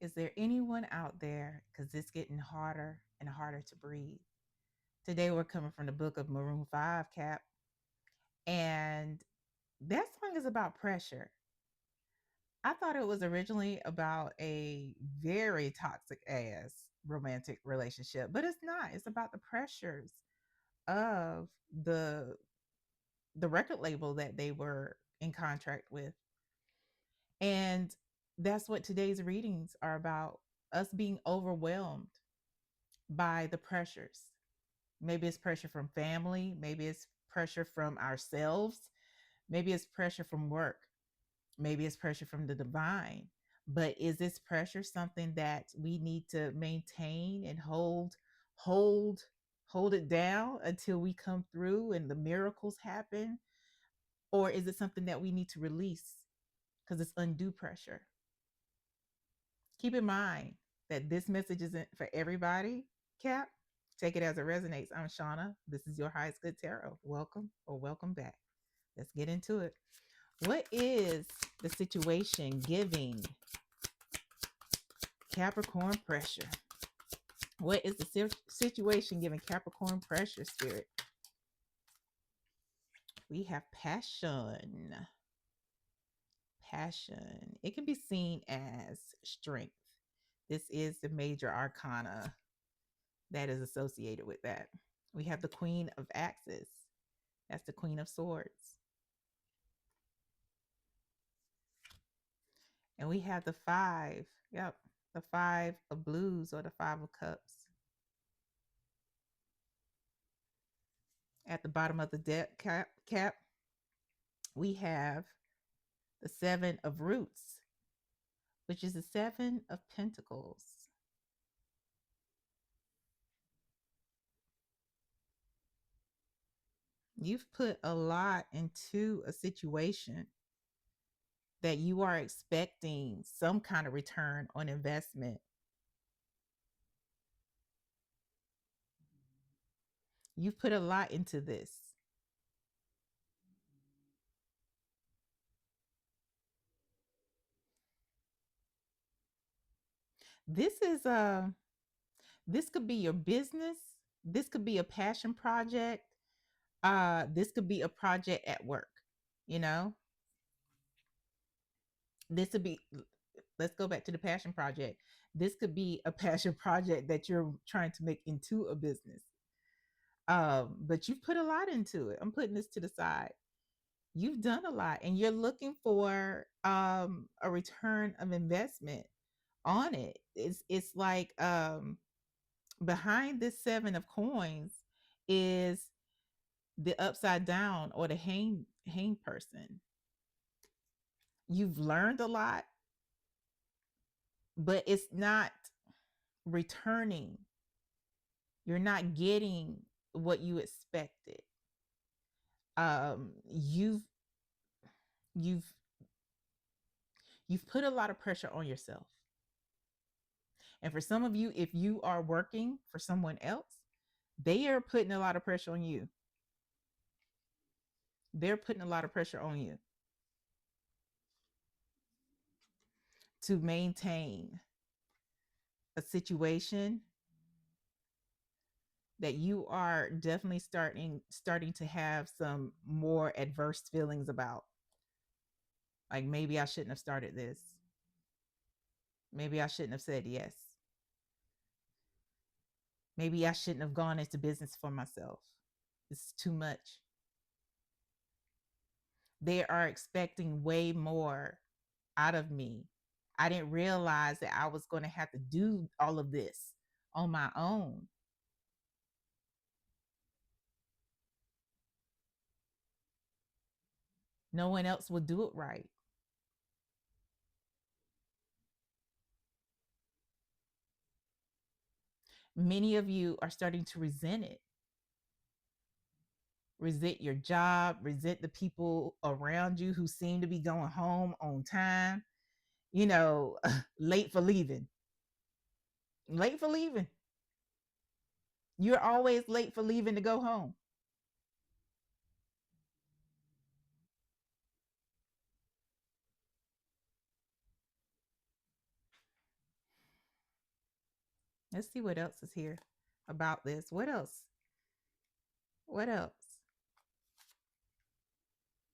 Is there anyone out there? Because it's getting harder and harder to breathe. Today we're coming from the book of Maroon 5, Cap. And that song is about pressure. I thought it was originally about a very toxic ass romantic relationship, but it's not. It's about the pressures of the record label that they were in contract with. And that's what today's readings are about, us being overwhelmed by the pressures. Maybe it's pressure from family, maybe it's pressure from ourselves, maybe it's pressure from work, maybe it's pressure from the divine. But is this pressure something that we need to maintain and hold, hold it down until we come through and the miracles happen? Or is it something that we need to release because it's undue pressure? Keep in mind that this message isn't for everybody, Cap. Take it as it resonates. I'm Shauna. This is your highest good tarot. Welcome or welcome back. Let's get into it. What is the situation giving Capricorn pressure? What is the situation giving Capricorn pressure, Spirit? We have passion. Passion. It can be seen as strength. This is the major arcana that is associated with that. We have the Queen of Axes. That's the Queen of Swords. And we have the five. Yep. The five of blues or the five of cups. At the bottom of the deck cap, we have the seven of roots, which is the seven of pentacles. You've put a lot into a situation that you are expecting some kind of return on investment. You've put a lot into this. This is this could be your business. This could be a passion project. This could be a project at work, you know? This would be, let's go back to the passion project. This could be a passion project that you're trying to make into a business. But you've put a lot into it. I'm putting this to the side. You've done a lot and you're looking for a return of investment on it. It's like behind this seven of coins is the upside down or the hang person. You've learned a lot, but it's not returning. You're not getting what you expected. You've you've you've put a lot of pressure on yourself. And for some of you, if you are working for someone else, they are putting a lot of pressure on you. They're putting a lot of pressure on you to maintain a situation that you are definitely starting to have some more adverse feelings about. Like, maybe I shouldn't have started this. Maybe I shouldn't have said yes. Maybe I shouldn't have gone into business for myself. It's too much. They are expecting way more out of me. I didn't realize that I was going to have to do all of this on my own. No one else will do it right. Many of you are starting to resent it. Resent your job, resent the people around you who seem to be going home on time, you know, late for leaving. Late for leaving. You're always late for leaving to go home. Let's see what else is here about this. What else? What else?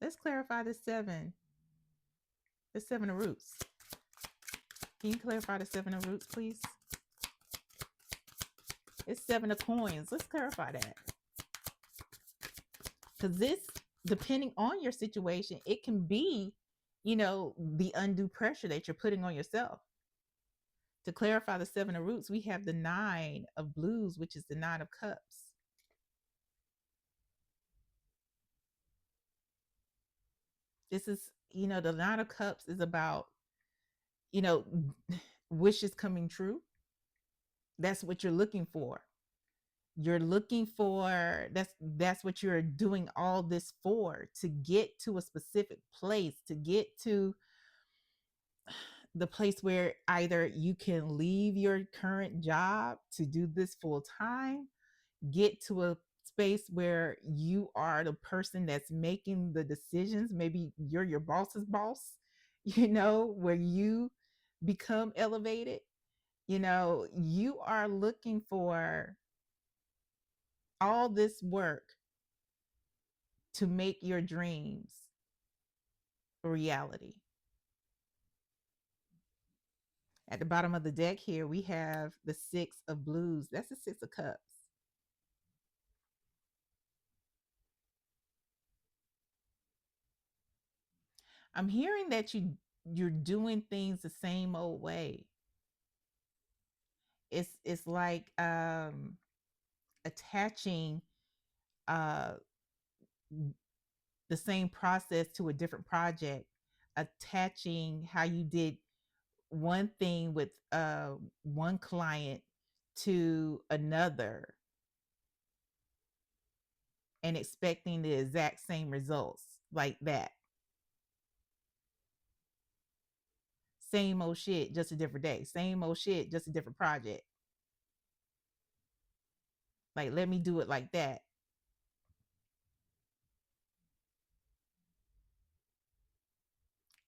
Let's clarify the seven of roots. Can you clarify the seven of roots, please? It's seven of coins. Let's clarify that. Because this, depending on your situation, it can be, the undue pressure that you're putting on yourself. To clarify the seven of roots, we have the nine of blues, which is the nine of cups. This is, the nine of cups is about, you know, wishes coming true. That's what you're looking for. You're looking for that's what you're doing all this for, to get to a specific place, to get to the place where either you can leave your current job to do this full time, get to a space where you are the person that's making the decisions. Maybe you're your boss's boss, where you become elevated. You are looking for all this work to make your dreams a reality. At the bottom of the deck here, we have the six of blues. That's the six of cups. I'm hearing that you're doing things the same old way. It's like attaching uh the same process to a different project, attaching how you did one thing with one client to another and expecting the exact same results like that. Same old shit, just a different day. Same old shit, just a different project. Like, let me do it like that.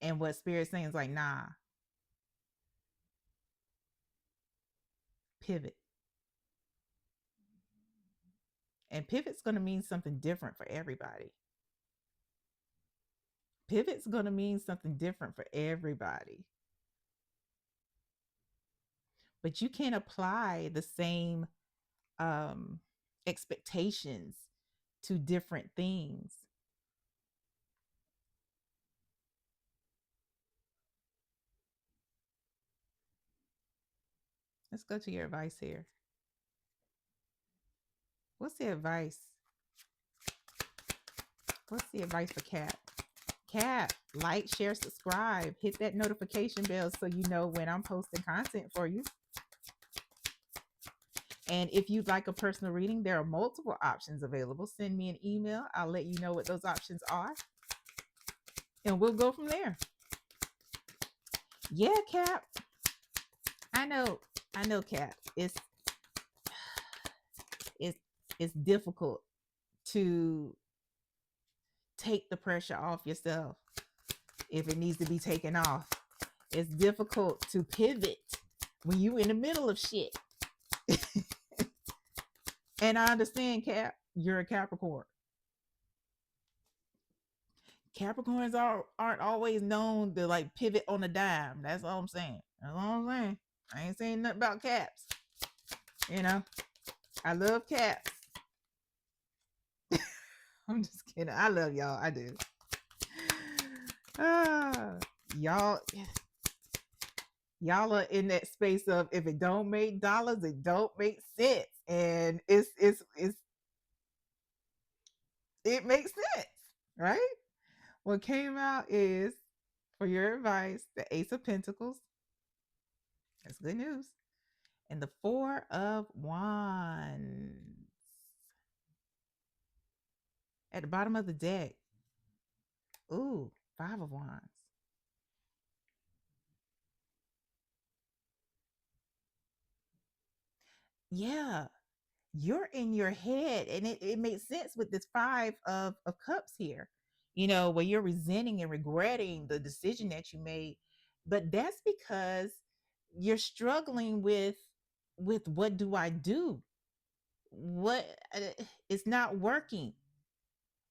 And what Spirit's saying is like, nah, pivot. And pivot's going to mean something different for everybody. Pivot's going to mean something different for everybody. But you can't apply the same um, expectations to different things. Let's go to your advice here. What's the advice? What's the advice for Cap? Cap, like, share, subscribe, hit that notification bell so you know when I'm posting content for you. And if you'd like a personal reading, there are multiple options available. Send me an email. I'll let you know what those options are. And we'll go from there. Yeah, Cap. I know, Cap. It's difficult to take the pressure off yourself if it needs to be taken off. It's difficult to pivot when you in the middle of shit. And I understand, Cap, you're a Capricorn. Capricorns aren't always known to like pivot on a dime. That's all I'm saying. That's all I'm saying. I ain't saying nothing about Caps. I love Caps. I'm just kidding. I love y'all. I do. Y'all are in that space of, if it don't make dollars, it don't make sense. And it makes sense, right? What came out is, for your advice, the Ace of Pentacles. That's good news. And the Four of Wands. At the bottom of the deck. Ooh, Five of Wands. Yeah, you're in your head, and it makes sense with this Five of Cups here, where you're resenting and regretting the decision that you made. But that's because you're struggling with with what do I do? What it's not working.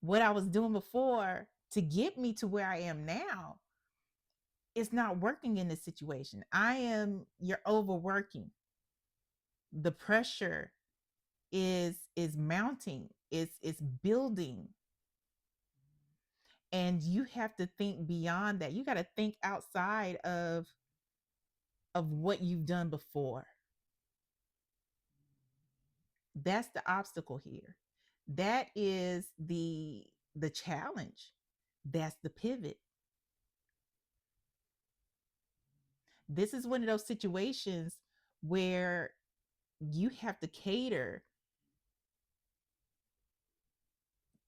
What I was doing before to get me to where I am now, it's not working in this situation. You're overworking. The pressure is mounting. It's building, and you have to think beyond that. You got to think outside of what you've done before. That's the obstacle here. That is the challenge. That's the pivot. This is one of those situations where you have to cater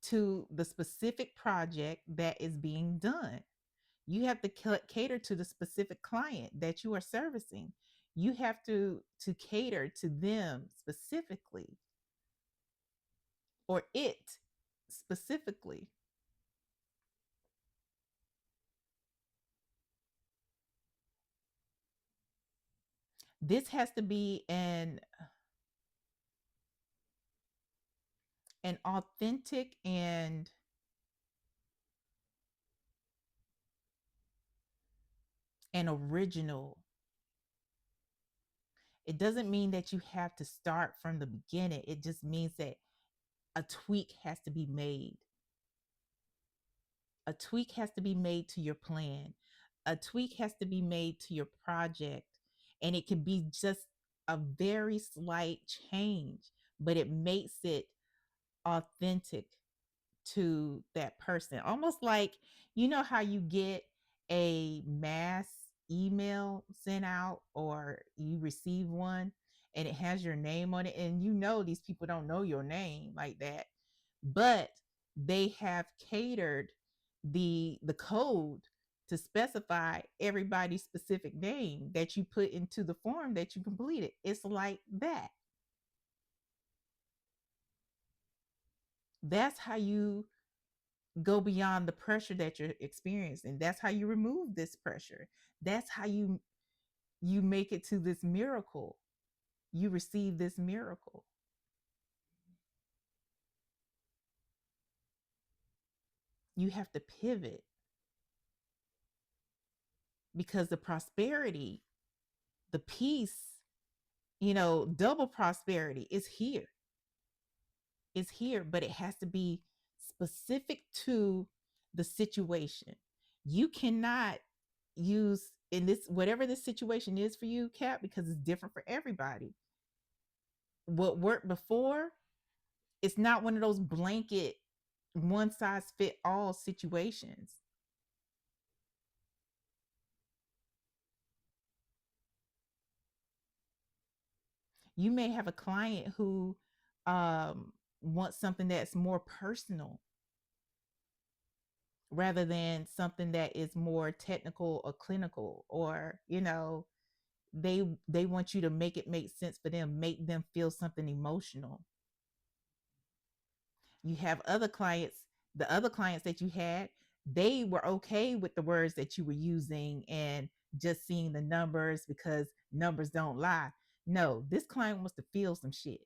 to the specific project that is being done. You have to cater to the specific client that you are servicing. You have to cater to them specifically, or it specifically. This has to be an authentic and an original. It doesn't mean that you have to start from the beginning. It just means that a tweak has to be made. A tweak has to be made to your plan. A tweak has to be made to your project. And it can be just a very slight change, but it makes it authentic to that person. Almost like, you know how you get a mass email sent out, or you receive one and it has your name on it, and you know these people don't know your name like that, but they have catered the code to specify everybody's specific name that you put into the form that you completed. It's like that. That's how you go beyond the pressure that you're experiencing. That's how you remove this pressure. That's how you make it to this miracle. You receive this miracle. You have to pivot, because the prosperity, the peace, double prosperity is here. Is here, but it has to be specific to the situation. You cannot use in this, whatever the situation is for you, Cap, because it's different for everybody. What worked before, it's not one of those blanket one size fit all situations. You may have a client who wants something that's more personal rather than something that is more technical or clinical, or they want you to make it make sense for them, make them feel something emotional. You have other clients, the other clients that you had, they were okay with the words that you were using and just seeing the numbers because numbers don't lie. No, this client wants to feel some shit.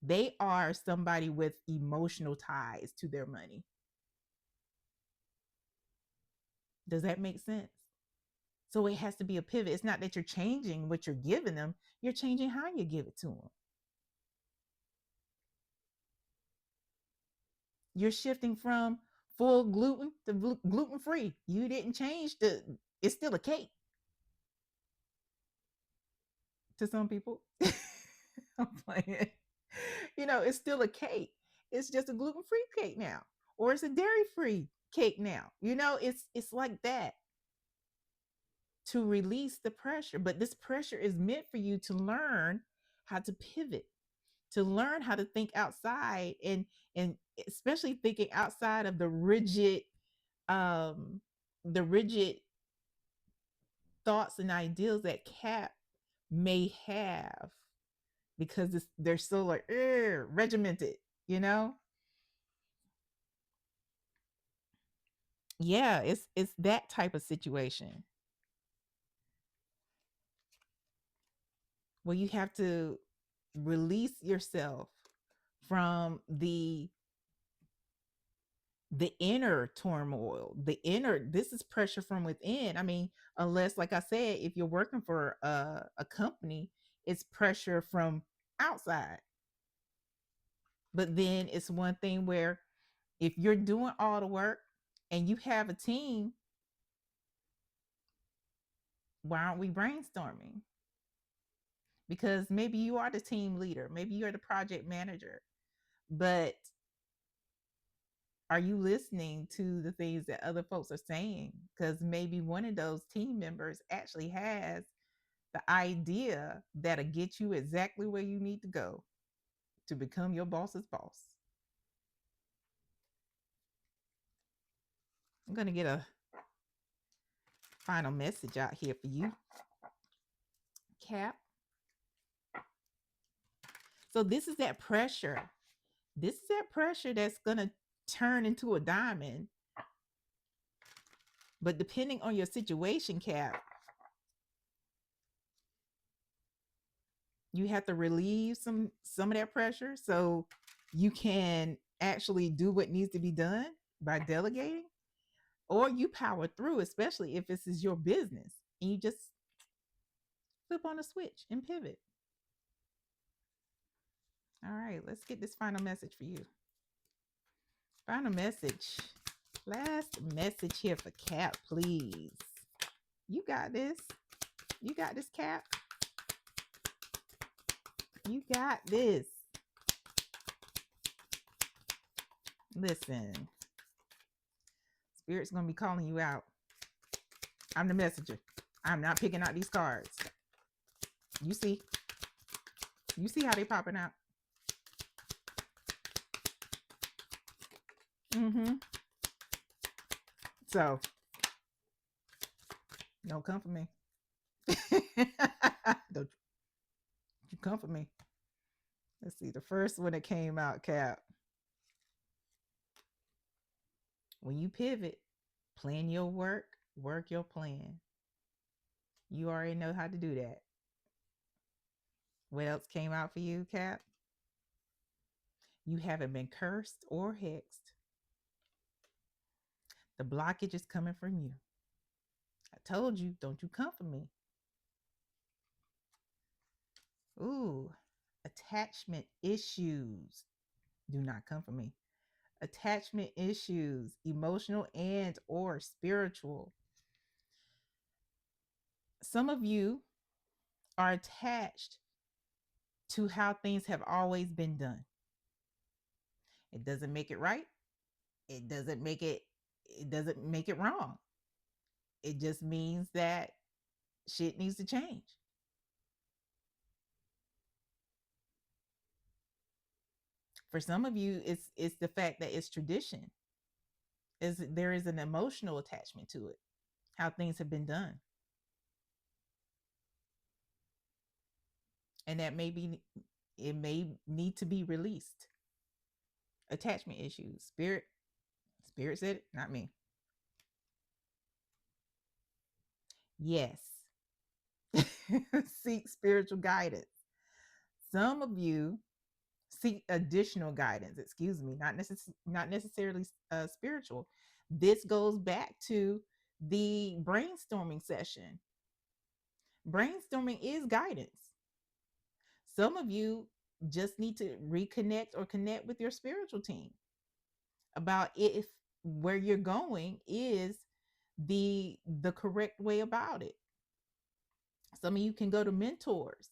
They are somebody with emotional ties to their money. Does that make sense? So it has to be a pivot. It's not that you're changing what you're giving them, you're changing how you give it to them. You're shifting from full gluten to gluten free. You didn't change it's still a cake to some people. I'm playing. It's still a cake. It's just a gluten free cake now, or it's a dairy free cake now. It's like that, to release the pressure. But this pressure is meant for you to learn how to pivot, to learn how to think outside, and especially thinking outside of um the rigid thoughts and ideals that Cap may have, because they're so like regimented, you know. Yeah, it's that type of situation. where you have to release yourself from the inner turmoil, the inner, this is pressure from within. I mean, unless, like I said, if you're working for a company, it's pressure from outside. But then it's one thing where if you're doing all the work and you have a team, why aren't we brainstorming? Because maybe you are the team leader, maybe you're the project manager, but are you listening to the things that other folks are saying? Because maybe one of those team members actually has the idea that'll get you exactly where you need to go to become your boss's boss. I'm going to get a final message out here for you, Cap. So this is that pressure. This is that pressure that's going to turn into a diamond. But depending on your situation, Cap, you have to relieve some of that pressure so you can actually do what needs to be done by delegating, or you power through, especially if this is your business and you just flip on a switch and pivot. All right, let's get this final message for you. Final message. Last message here for Cap, please. You got this. You got this, Cap. You got this. Listen, Spirit's going to be calling you out. I'm the messenger. I'm not picking out these cards. You see? You see how they popping out? Mm-hmm. So, don't come for me. Don't you come for me. Let's see. The first one that came out, Cap. When you pivot, plan your work, work your plan. You already know how to do that. What else came out for you, Cap? You haven't been cursed or hexed. The blockage is coming from you. I told you, don't you come for me. Ooh, attachment issues. Do not come for me. Attachment issues, emotional and or spiritual. Some of you are attached to how things have always been done. It doesn't make it right. It doesn't make it wrong. It just means that shit needs to change. For some of you, it's the fact that it's tradition. Is there is an emotional attachment to it, how things have been done. And that it may need to be released. Attachment issues. Spirit said it, not me. Yes. Seek spiritual guidance. Some of you seek additional guidance, excuse me, not necessarily spiritual. This goes back to the brainstorming session. Brainstorming is guidance. Some of you just need to reconnect or connect with your spiritual team about if where you're going is the correct way about it. Some of you can go to mentors.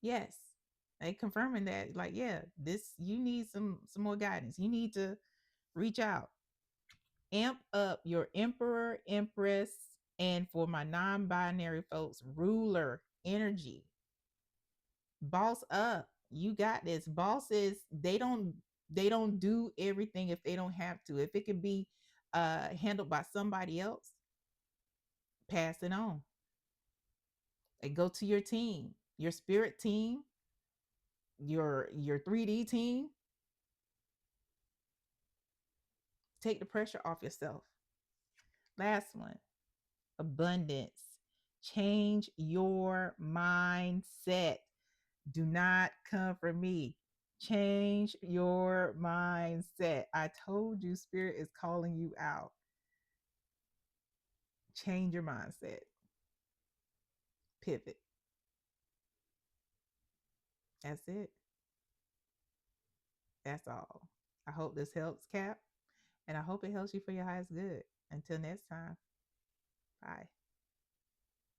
Yes, they confirming that, like, yeah, this, you need some more guidance. You need to reach out, amp up your emperor, empress, and for my non-binary folks, ruler energy. Boss up. You got this. Bosses, they don't do everything if they don't have to. If it can be handled by somebody else, pass it on. And go to your team, your spirit team, your 3D team. Take the pressure off yourself. Last one, abundance. Change your mindset. Do not come for me. Change your mindset. I told you, Spirit is calling you out. Change your mindset. Pivot. That's it. That's all. I hope this helps, Cap. And I hope it helps you for your highest good. Until next time, bye.